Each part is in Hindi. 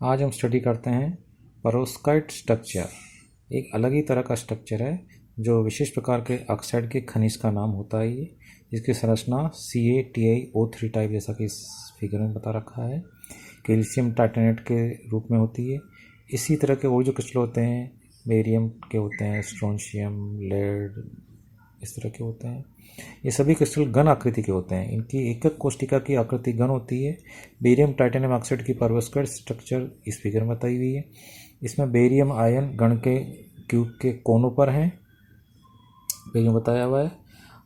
आज हम स्टडी करते हैं पेरोव्स्काइट स्ट्रक्चर। एक अलग ही तरह का स्ट्रक्चर है जो विशेष प्रकार के ऑक्साइड के खनिज का नाम होता है। ये जिसकी संरचना CaTiO3 टाइप जैसा कि इस फिगर में बता रखा है कैल्शियम टाइटेनेट के रूप में होती है। इसी तरह के और जो क्रिस्टल होते हैं बेरियम के होते हैं, स्ट्रोंशियम, लेड, इस तरह के होते हैं। ये सभी क्रिस्टल घन आकृति के होते हैं। इनकी एकक कोशिका की आकृति घन होती है। बेरियम टाइटेनियम ऑक्साइड की पेरोव्स्काइट स्ट्रक्चर इस फिगर में बताई हुई है। इसमें बेरियम आयन घन के क्यूब के कोनों पर हैं, बेरियम बताया हुआ है,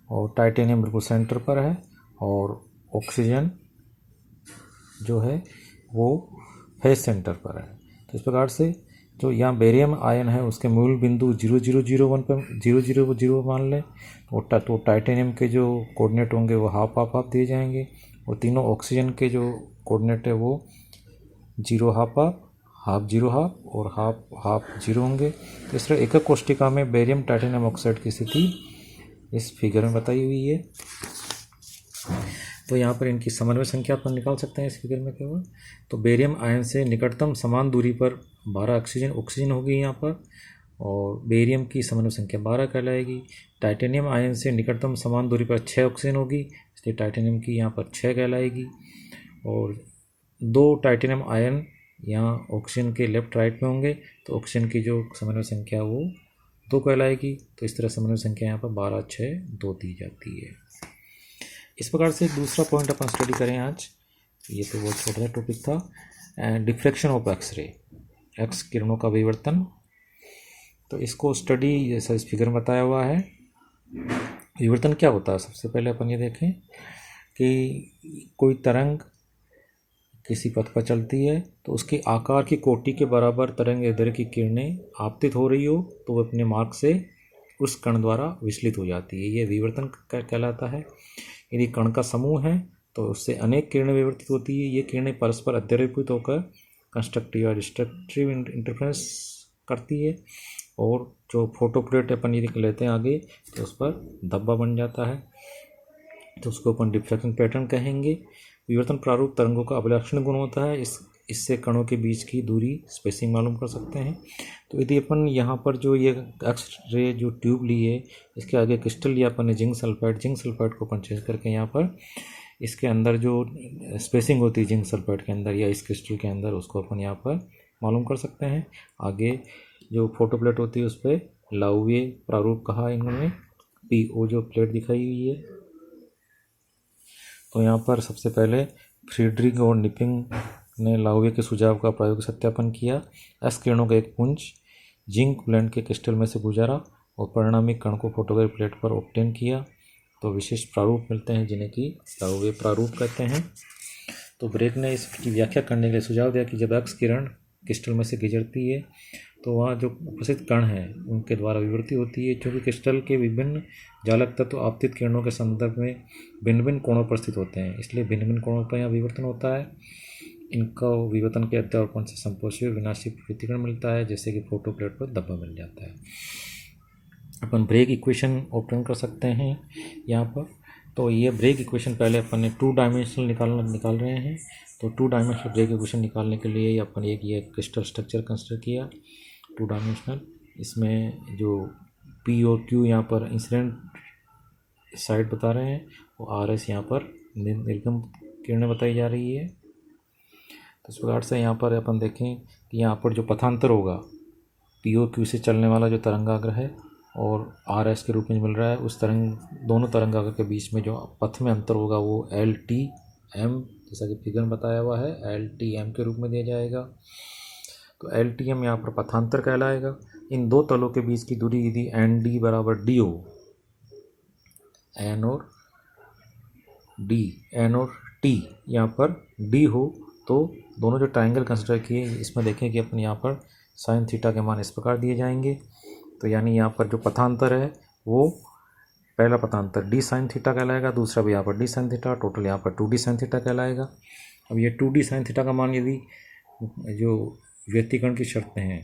और टाइटेनियम बिल्कुल सेंटर पर है, और ऑक्सीजन जो है वो फेस सेंटर पर है। तो इस प्रकार से जो यहाँ बेरियम आयन है उसके मूल बिंदु 0001 पर 000 मान लें, तो टाइटेनियम के जो कोऑर्डिनेट होंगे वो हाफ हाफ हाफ दिए जाएंगे, और तीनों ऑक्सीजन के जो कोऑर्डिनेट है वो 0 हाफ हाफ, हाफ 0 हाफ और हाफ हाफ 0 होंगे। तो इस तरह एकक कोशिका में बेरियम टाइटेनियम ऑक्साइड की स्थिति इस फिगर में बताई हुई है। तो यहाँ पर इनकी समन्वय संख्या अपन निकाल सकते हैं इस फिगर में केवल। तो बेरियम आयन से निकटतम समान दूरी पर 12 ऑक्सीजन होगी यहाँ पर, और बेरियम की समन्वय संख्या 12 कहलाएगी। टाइटेनियम आयन से निकटतम समान दूरी पर 6 ऑक्सीजन होगी, इसलिए टाइटेनियम की यहाँ पर 6 कहलाएगी। और 2 टाइटेनियम आयन यहाँ ऑक्सीजन के लेफ्ट राइट में होंगे, तो ऑक्सीजन की जो समन्वय संख्या वो 2 कहलाएगी। तो इस तरह समन्वय संख्या यहाँ पर 12, 6, 2 दी जाती है। इस प्रकार से दूसरा पॉइंट अपन स्टडी करें आज। ये तो बहुत छोटा सा टॉपिक था, डिफ्रैक्शन ऑफ एक्सरे, एक्स किरणों का विवर्तन। तो इसको स्टडी जैसा इस फिगर में बताया हुआ है। विवर्तन क्या होता है, सबसे पहले अपन ये देखें कि कोई तरंग किसी पथ पर चलती है तो उसके आकार की कोटि के बराबर तरंग दैर्ध्य की किरणें आपतित हो रही हो तो वह अपने मार्ग से उस कण द्वारा विचलित हो जाती है। ये विवर्तन कहलाता है। यदि कण का समूह है तो उससे अनेक किरणें विवर्तित होती है। ये किरणें परस्पर अध्यारोपित होकर कंस्ट्रक्टिव और डिस्ट्रक्टिव इंटरफेरेंस करती है, और जो फोटो प्लेट अपन यदि लेते हैं आगे तो उस पर धब्बा बन जाता है, तो उसको अपन डिफ्रैक्शन पैटर्न कहेंगे। विवर्तन प्रारूप तरंगों का अभिलक्षण गुण होता है। इससे कणों के बीच की दूरी स्पेसिंग मालूम कर सकते हैं। तो यदि अपन यहाँ पर जो ये एक्स रे जो ट्यूब ली है इसके आगे क्रिस्टल लिया अपन ने जिंक सल्फाइड को अपन चेंज करके यहाँ पर इसके अंदर जो स्पेसिंग होती है जिंक सल्फाइड के अंदर या इस क्रिस्टल के अंदर, उसको अपन यहाँ पर मालूम कर सकते हैं। आगे जो फोटो प्लेट होती है उस पर लाउवे प्रारूप कहा इन्होंने, PO जो प्लेट दिखाई हुई है। तो यहाँ पर सबसे पहले फ्रीडरिक और निपिंग ने लाउवे के सुझाव का प्रायोगिक सत्यापन किया। एस किरणों का एक पुंज जिंक ब्लेंड के क्रिस्टल में से गुजरा और परिणामी कण को फोटोग्राफी प्लेट पर ऑब्टेन किया, तो विशेष प्रारूप मिलते हैं जिन्हें कि लाउवे प्रारूप कहते हैं। तो ब्रेक ने इसकी व्याख्या करने के लिए सुझाव दिया कि जब एक्स किरण क्रिस्टल में से गुजरती है तो वहाँ जो उपस्थित कण हैं उनके द्वारा विवर्ती होती है। क्योंकि क्रिस्टल के विभिन्न जालक तत्व आपतित किरणों के संदर्भ में भिन्न भिन्न कोणों पर स्थित होते हैं, इसलिए भिन्न भिन्न कोणों पर यहाँ विवर्तन होता है। इनका विवर्तन के अध्यारोपण से संपोषी विनाशी प्रतिकरण मिलता है, जैसे कि फोटो प्लेट पर धब्बा मिल जाता है। अपन ब्रेक इक्वेशन ऑब्टेन कर सकते हैं यहाँ पर। तो ये ब्रेक इक्वेशन पहले अपन ने 2 डायमेंशनल निकाल रहे हैं। तो 2 डायमेंशनल ब्रेक इक्वेशन निकालने के लिए अपन एक ये क्रिस्टल स्ट्रक्चर कंसिडर किया 2 डायमेंशनल। इसमें जो P और Q यहाँ पर इंसिडेंट साइड बता रहे हैं, और RS यहाँ पर निर्गम किरणें बताई जा रही है। तो इस प्रकार से यहाँ पर अपन देखें कि यहाँ पर जो पथांतर होगा P और Q से चलने वाला जो तरंगाग्र है और RS के रूप में मिल रहा है, उस दोनों तरंगाग्र के बीच में जो पथ में अंतर होगा वो LTM, जैसा कि फिगर में बताया हुआ है, LTM के रूप में दिया जाएगा। तो LTM यहाँ पर पथांतर कहलाएगा। इन दो तलों के बीच की दूरी यदि ND बराबर D हो, N और T यहाँ पर D हो, तो दोनों जो ट्रायंगल कंसिडर किए इसमें देखें कि अपन यहाँ पर साइन थीटा के मान इस प्रकार दिए जाएंगे। तो यानी यहाँ पर जो पथांतर है वो पहला पथांतर D साइन थीटा कहलाएगा, दूसरा भी यहाँ पर D साइन थीटा, टोटल यहाँ पर 2D साइन थीटा कहलाएगा। अब ये 2D साइन थीटा का मान यदि जो व्यतिकरण की शर्तें हैं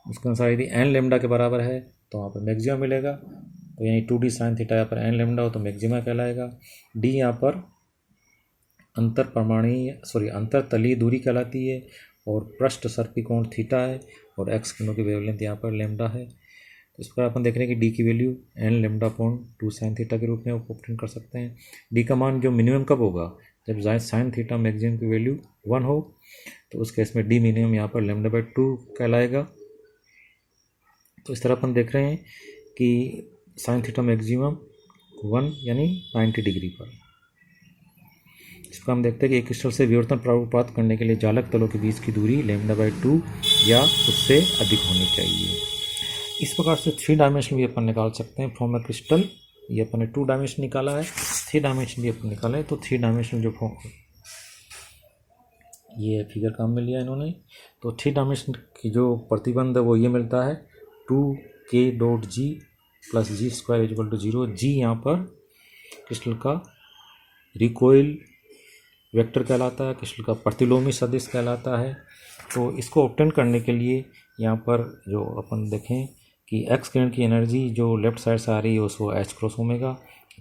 उसके अनुसार यदि n लेमडा के बराबर है तो वहाँ पर मैक्सिमा मिलेगा। तो यानी 2D साइन थीटा यहाँ पर n लेमडा हो तो मैक्सिमा कहलाएगा। D यहाँ पर अंतर तलीय दूरी कहलाती है, और पृष्ठ सर्पी कोण थीटा है और एक्स किरणों की वेवलेंथ यहाँ पर लैम्डा है। तो इस पर अपन देख रहे हैं कि डी की value n lambda upon 2 sine theta के रूप में ऑब्टेन कर सकते हैं। डी का मान जो मिनिमम कब होगा, जब साइन थीटा मैक्सिमम की वैल्यू 1 हो, तो उस केस में डी मिनिमम यहाँ पर लैम्डा बाई 2 कहलाएगा। तो इस तरह अपन देख रहे हैं कि साइन थीटा मैक्सिमम 1 यानी 90 डिग्री पर। इसको हम देखते हैं कि एक क्रिस्टल से विवर्तन प्राप्त करने के लिए जालक तलों के बीच की दूरी लैम्डा बाई 2 या उससे अधिक होनी चाहिए। इस प्रकार से 3 डायमेंशन भी अपन निकाल सकते हैं फ्रॉम अ क्रिस्टल। ये अपन ने 2 डायमेंशन निकाला है, 3 डायमेंशन भी अपन निकाला है। तो 3 डायमेंशन जो ये फिगर काम में लिया इन्होंने। तो 3 डायमेंशन की जो प्रतिबंध है वो ये मिलता है 2k.g plus G square equal to 0। G यहाँ पर क्रिस्टल का रिकॉइल वेक्टर कहलाता है, क्रिस्टल का प्रतिलोमी सदिश कहलाता है। तो इसको ऑब्टेन करने के लिए यहाँ पर जो अपन देखें कि एक्स किरण की एनर्जी जो लेफ्ट साइड से आ रही है उसको एच क्रॉस ओमेगा।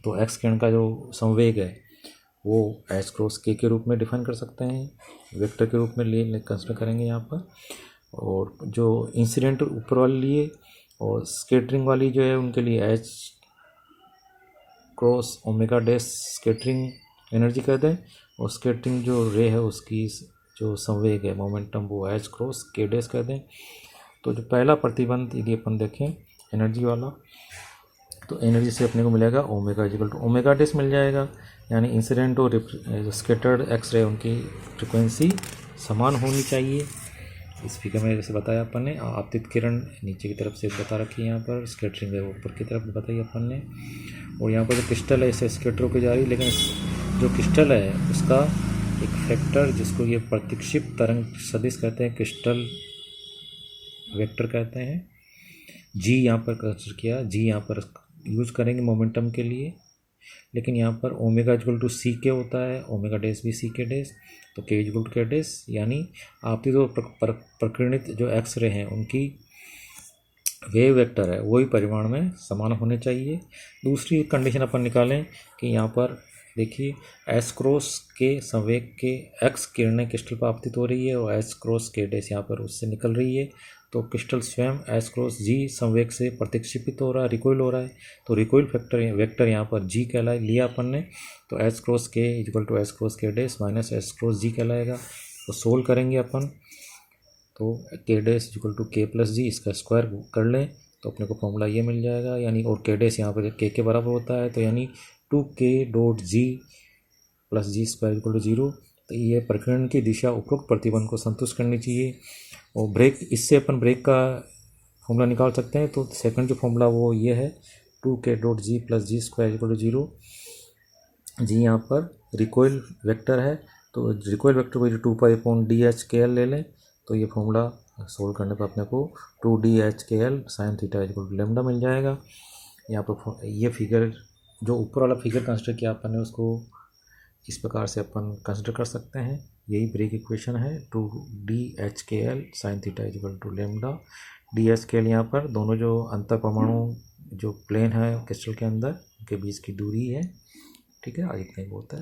तो एक्स किरण का जो संवेग है वो एच क्रॉस के रूप में डिफाइन कर सकते हैं, वेक्टर के रूप में ले कंसिडर करेंगे यहाँ पर। और जो इंसिडेंट ऊपर वाले लिए और स्केटरिंग वाली जो है उनके लिए H cross omega dash scattering energy कह दें, और स्केटरिंग जो रे है उसकी जो संवेग है मोमेंटम वो एच क्रॉस के डैश कह दें। तो जो पहला प्रतिबंध यदि अपन देखें एनर्जी वाला, तो एनर्जी से अपने को मिलेगा omega equal to omega dash मिल जाएगा, यानी इंसिडेंट और स्केटर्ड एक्स रे उनकी फ्रिक्वेंसी समान होनी चाहिए। इस फिगर में जैसे बताया अपन ने, आपतित किरण नीचे की तरफ से बता रखी है यहाँ पर, स्केटरिंग है ऊपर की तरफ बताई अपन ने। और यहाँ पर जो क्रिस्टल है इसे स्केटर होकर जा रही है, लेकिन जो क्रिस्टल है उसका एक फैक्टर जिसको ये प्रतिक्षिप्त तरंग सदिश कहते हैं, क्रिस्टल वेक्टर कहते हैं, जी यहाँ पर कंसिडर किया। जी यहाँ पर यूज़ करेंगे मोमेंटम के लिए, लेकिन यहाँ पर ओमेगा इक्वल टू सी के होता है, ओमेगा डैश भी सी के डैश, तो के इक्वल टू के डैश, यानी आपकी जो प्रकीर्णित जो एक्स रे हैं उनकी वेव वेक्टर है वही परिमाण में समान होने चाहिए। दूसरी कंडीशन अपन निकालें कि यहाँ पर देखिए एस क्रॉस के संवेग के एक्स किरणें क्रिस्टल पर आपतित हो रही है और एस क्रॉस के डैश यहाँ पर उससे निकल रही है। तो क्रिस्टल स्वयं एस क्रॉस जी संवेग से प्रतिक्षेपित हो रहा है, रिकॉइल हो रहा है। तो रिकॉइल वेक्टर यहाँ पर जी कहलाए लिया अपन ने, तो एस क्रॉस के इक्वल टू एस क्रॉस के डैश माइनस एस क्रॉस जी कहलाएगा। तो सोल्व करेंगे अपन, तो के डैश इक्वल टू के प्लस जी, इसका स्क्वायर कर लें तो अपने को फॉर्मूला ये मिल जाएगा, यानी और के डैश यहाँ पर के बराबर होता है, तो यानी 2k.g plus G square equal to 0। तो ये प्रकीर्णन की दिशा उपरोक्त प्रतिबंध को संतुष्ट करनी चाहिए। और ब्रेक, इससे अपन ब्रेक का फॉर्मूला निकाल सकते हैं। तो सेकंड जो फॉर्मूला वो ये है 2k.g plus G square equal to 0। G यहाँ पर रिकॉइल वेक्टर है, तो रिकॉइल वेक्टर को 2π/dh/kl ले लें, तो ये फॉर्मूला सोल्व करने पर अपने को 2dh/kl sine theta equal to lambda मिल जाएगा। यहाँ पर ये फिगर जो ऊपर वाला फिगर कंसिडर किया अपन ने उसको इस प्रकार से अपन कंसिडर कर सकते हैं। यही ब्रेक इक्वेशन है 2dh/kl sine theta equal to lambda. dh/kl यहाँ पर दोनों जो अंतर परमाणु जो प्लेन है क्रिस्टल के अंदर उनके बीच की दूरी है। ठीक है, आज इतना ही बहुत है।